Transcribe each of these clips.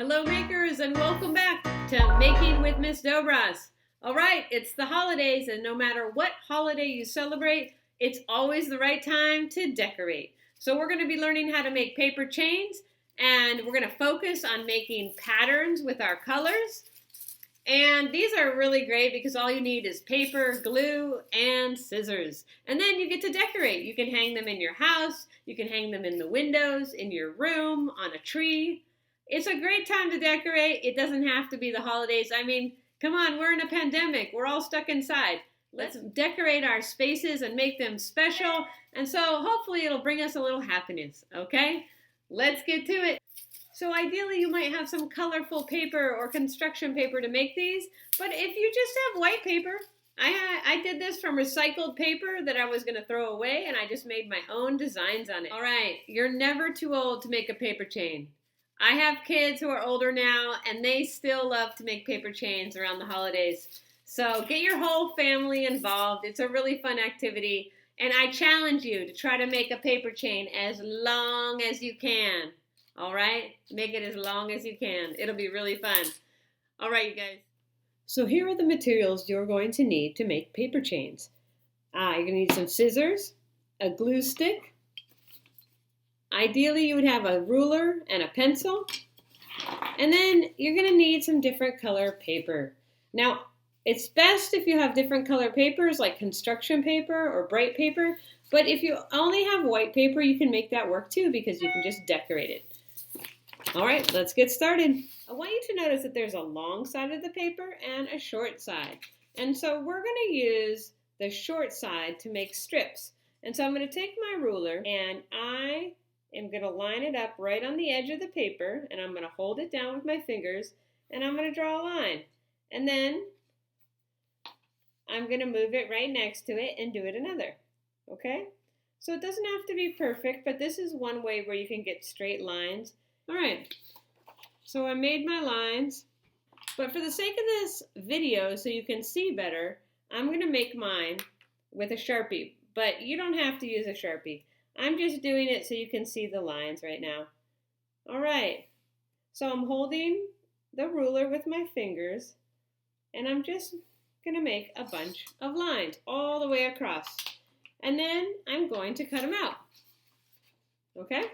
Hello makers and welcome back to Making with Miss Dobras. All right, it's the holidays and no matter what holiday you celebrate, it's always the right time to decorate. So we're going to be learning how to make paper chains and we're going to focus on making patterns with our colors. And these are really great because all you need is paper, glue, and scissors. And then you get to decorate. You can hang them in your house, you can hang them in the windows, in your room, on a tree. It's a great time to decorate. It doesn't have to be the holidays. I mean, come on, we're in a pandemic. We're all stuck inside. Let's decorate our spaces and make them special. And so hopefully it'll bring us a little happiness, okay? Let's get to it. So ideally you might have some colorful paper or construction paper to make these, but if you just have white paper, I did this from recycled paper that I was going to throw away and I just made my own designs on it. All right, you're never too old to make a paper chain. I have kids who are older now, and they still love to make paper chains around the holidays. So get your whole family involved. It's a really fun activity, and I challenge you to try to make a paper chain as long as you can. All right? Make it as long as you can. It'll be really fun. All right, you guys. So here are the materials you're going to need to make paper chains. You're going to need some scissors, a glue stick. Ideally, you would have a ruler and a pencil. And then you're going to need some different color paper. Now, it's best if you have different color papers like construction paper or bright paper. But if you only have white paper, you can make that work too because you can just decorate it. All right, let's get started. I want you to notice that there's a long side of the paper and a short side. And so we're going to use the short side to make strips. And so I'm going to take my ruler and I'm going to line it up right on the edge of the paper, and I'm going to hold it down with my fingers, and I'm going to draw a line. And then I'm going to move it right next to it and do it another. Okay? So it doesn't have to be perfect, but this is one way where you can get straight lines. All right. So I made my lines, but for the sake of this video, so you can see better, I'm going to make mine with a Sharpie, but you don't have to use a Sharpie. I'm just doing it so you can see the lines right now. All right, so I'm holding the ruler with my fingers, and I'm just going to make a bunch of lines all the way across. And then I'm going to cut them out. Okay?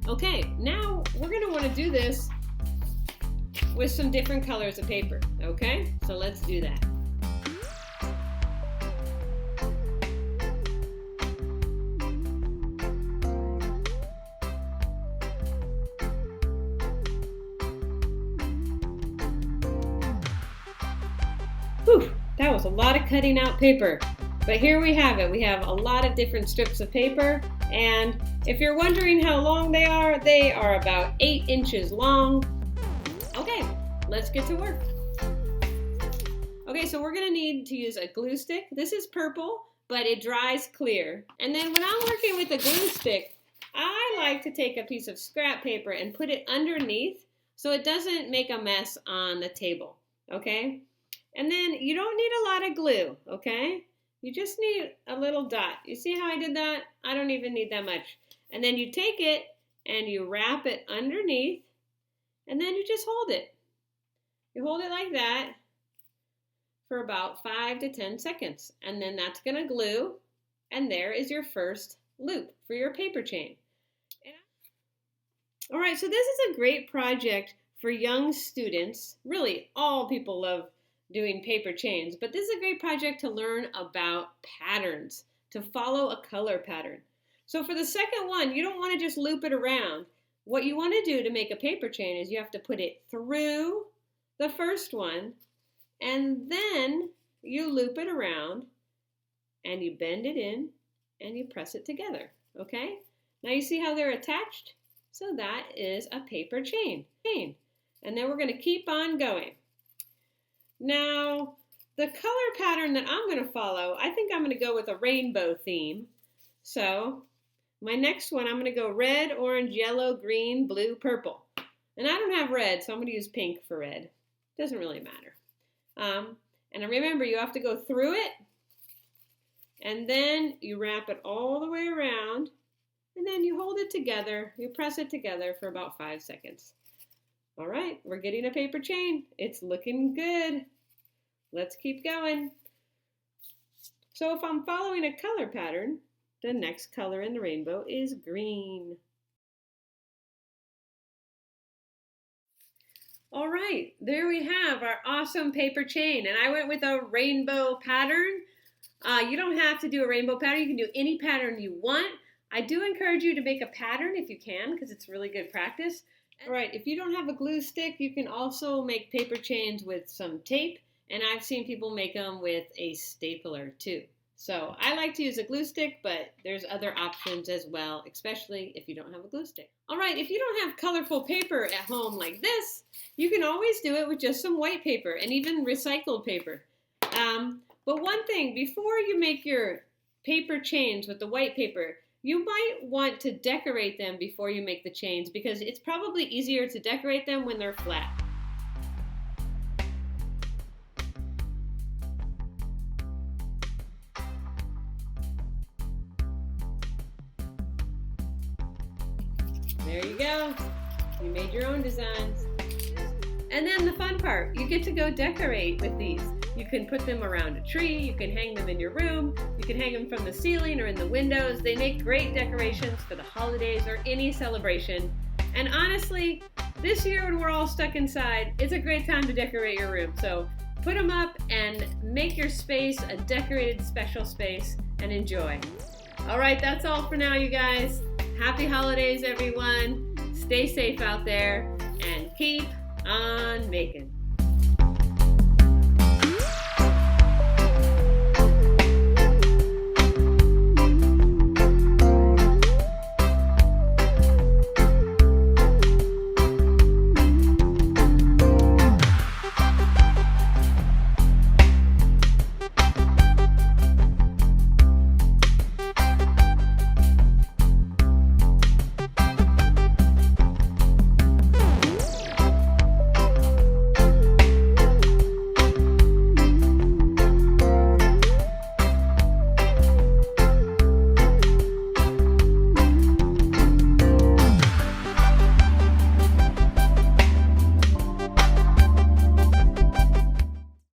Okay, now we're going to want to do this with some different colors of paper. Okay? So let's do that. Whew, that was a lot of cutting out paper. But here we have it. We have a lot of different strips of paper. And if you're wondering how long they are about 8 inches long. Okay, let's get to work. Okay, so we're going to need to use a glue stick. This is purple, but it dries clear. And then when I'm working with a glue stick, I like to take a piece of scrap paper and put it underneath so it doesn't make a mess on the table. Okay? And then you don't need a lot of glue, okay? You just need a little dot. You see how I did that? I don't even need that much. And then you take it and you wrap it underneath and then you just hold it. You hold it like that for about 5 to 10 seconds. And then that's going to glue. And there is your first loop for your paper chain. All right, so this is a great project for young students. Really, all people love doing paper chains, but this is a great project to learn about patterns, to follow a color pattern. So for the second one, you don't want to just loop it around. What you want to do to make a paper chain is you have to put it through the first one, and then you loop it around, and you bend it in, and you press it together, okay? Now you see how they're attached? So that is a paper chain. And then we're going to keep on going. Now, the color pattern that I'm going to follow, I think I'm going to go with a rainbow theme. So, my next one, I'm going to go red, orange, yellow, green, blue, purple. And I don't have red, so I'm going to use pink for red. Doesn't really matter. And remember, you have to go through it, and then you wrap it all the way around, and then you hold it together. You press it together for about 5 seconds. All right, we're getting a paper chain. It's looking good. Let's keep going. So if I'm following a color pattern, the next color in the rainbow is green. All right, there we have our awesome paper chain. And I went with a rainbow pattern. You don't have to do a rainbow pattern. You can do any pattern you want. I do encourage you to make a pattern if you can, because it's really good practice. All right, if you don't have a glue stick, you can also make paper chains with some tape. And I've seen people make them with a stapler too. So I like to use a glue stick, but there's other options as well, especially if you don't have a glue stick. All right, if you don't have colorful paper at home like this, you can always do it with just some white paper and even recycled paper. But one thing, before you make your paper chains with the white paper, you might want to decorate them before you make the chains because it's probably easier to decorate them when they're flat. There you go. You made your own designs. And then the fun part, you get to go decorate with these. You can put them around a tree, you can hang them in your room, you can hang them from the ceiling or in the windows. They make great decorations for the holidays or any celebration. And honestly, this year when we're all stuck inside, it's a great time to decorate your room. So put them up and make your space a decorated special space and enjoy. All right, that's all for now, you guys. Happy holidays, everyone. Stay safe out there and keep on making.